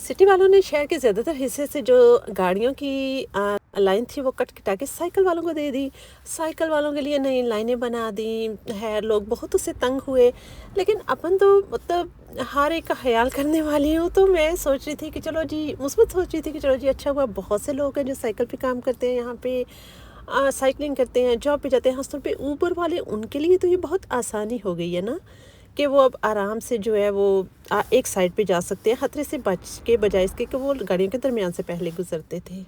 City वालों ने शहर के ज़्यादातर हिस्से से जो गाड़ियों की लाइन थी वो कट कटा के साइकिल वालों को दे दी। साइकिल वालों के लिए नई लाइनें बना दी है, लोग बहुत उससे तंग हुए। लेकिन अपन तो मतलब हर एक का ख्याल करने वाली हूँ, तो मैं सोच रही थी कि चलो जी, मुस्बत सोच रही थी कि चलो जी अच्छा हुआ, बहुत से लोग हैं जो साइकिल पे काम करते हैं, यहाँ पे साइकिलिंग करते हैं, जॉब पे जाते हैं, खासतौर पे ऊबर वाले, उनके लिए तो ये बहुत आसानी हो गई है ना कि वो अब आराम से जो है वो एक साइड पे जा सकते हैं, खतरे से बच के, बजाय इसके कि वो गाड़ियों के दरमियान से पहले गुजरते थे।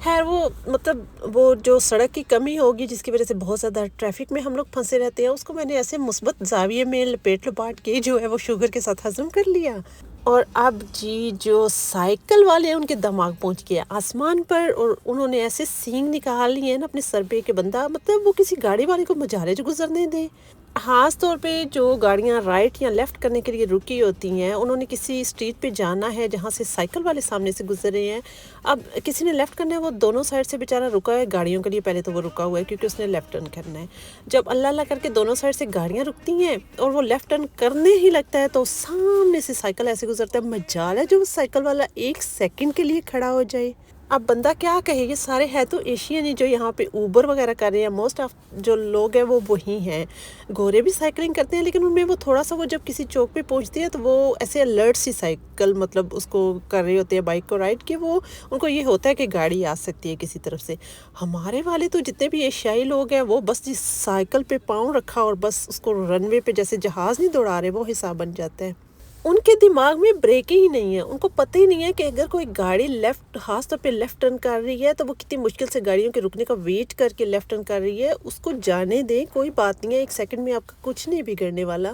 खैर वो मतलब वो जो सड़क की कमी होगी जिसकी वजह से बहुत ज़्यादा ट्रैफिक में हम लोग फंसे रहते हैं, उसको मैंने ऐसे मुस्बत ज़ाविये में लपेट लपाट के जो है वो शुगर के साथ हज़म कर लिया। और अब जी जो साइकिल वाले हैं उनके दिमाग पहुंच गया आसमान पर, और उन्होंने ऐसे सींग निकाल लिए हैं ना अपने सर पे कि बंदा मतलब वो किसी गाड़ी वाले को मजारे जो गुजरने दे। ख़ास तौर पे जो गाड़ियाँ राइट या लेफ़्ट करने के लिए रुकी होती हैं, उन्होंने किसी स्ट्रीट पे जाना है जहाँ से साइकिल वाले सामने से गुजर रहे हैं। अब किसी ने लेफ़्ट करना है, वो दोनों साइड से बेचारा रुका है गाड़ियों के लिए, पहले तो वो रुका हुआ है क्योंकि उसने लेफ़्ट टर्न करना है। जब अल्लाह अल्लाह करके दोनों साइड से गाड़ियाँ रुकती हैं और वो लेफ़्ट टर्न करने ही लगता है तो सामने से साइकिल ऐसे गुजरता है, मजाल है जो वो साइकिल वाला 1 सेकंड के लिए खड़ा हो जाए। अब बंदा क्या कहे, ये सारे है तो एशियन ही जो यहाँ पे ऊबर वगैरह कर रहे हैं। मोस्ट ऑफ जो लोग हैं वो वही हैं। गोरे भी साइकिलिंग करते हैं, लेकिन उनमें वो थोड़ा सा वो जब किसी चौक पे पहुँचते हैं तो वो ऐसे अलर्ट सी साइकिल मतलब उसको कर रहे होते हैं, बाइक को राइड, कि वो उनको ये होता है कि गाड़ी आ सकती है किसी तरफ से। हमारे वाले तो जितने भी एशियाई लोग हैं वो बस जिस साइकिल पे पाँव रखा और बस उसको रनवे पे जैसे जहाज़ नहीं दौड़ा रहे, वो हिसाब बन जाता है। उनके दिमाग में ब्रेक ही नहीं है, उनको पता ही नहीं है कि अगर कोई गाड़ी लेफ़्ट, खास तौर पे लेफ़्ट टर्न कर रही है तो वो कितनी मुश्किल से गाड़ियों के रुकने का वेट करके लेफ़्ट टर्न कर रही है। उसको जाने दें, कोई बात नहीं है, 1 सेकंड में आपका कुछ नहीं बिगड़ने वाला।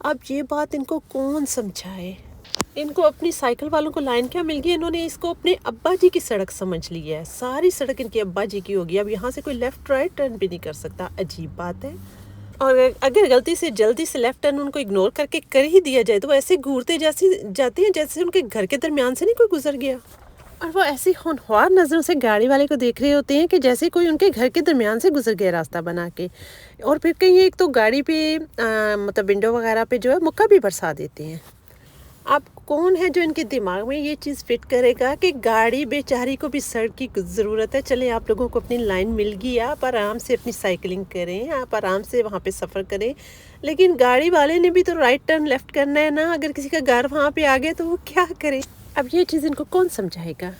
अब ये बात इनको कौन समझाए? इनको अपनी साइकिल वालों को लाइन क्या मिल गई, इन्होंने इसको अपने अब्बा जी की सड़क समझ ली है। सारी सड़क इनके अब्बा जी की होगी, अब यहाँ से कोई लेफ़्ट राइट टर्न भी नहीं कर सकता। अजीब बात है। और अगर गलती से जल्दी से लेफ़्ट टर्न उनको इग्नोर करके कर ही दिया जाए तो वो ऐसे घूरते जैसे जाते हैं जैसे उनके घर के दरमियान से नहीं कोई गुजर गया। और वो ऐसी होनहार नज़रों से गाड़ी वाले को देख रहे होते हैं कि जैसे कोई उनके घर के दरमियान से गुजर गया रास्ता बना के। और फिर कहीं एक तो गाड़ी पे मतलब विंडो वगैरह पे जो है मुक्का भी बरसा देते हैं। अब कौन है जो इनके दिमाग में ये चीज़ फिट करेगा कि गाड़ी बेचारी को भी सड़क की ज़रूरत है। चले आप लोगों को अपनी लाइन मिल गई, आप आराम से अपनी साइकिलिंग करें, आप आराम से वहाँ पे सफ़र करें, लेकिन गाड़ी वाले ने भी तो राइट टर्न लेफ़्ट करना है ना। अगर किसी का घर वहाँ पे आ गया तो वो क्या करे? अब ये चीज़ इनको कौन समझाएगा?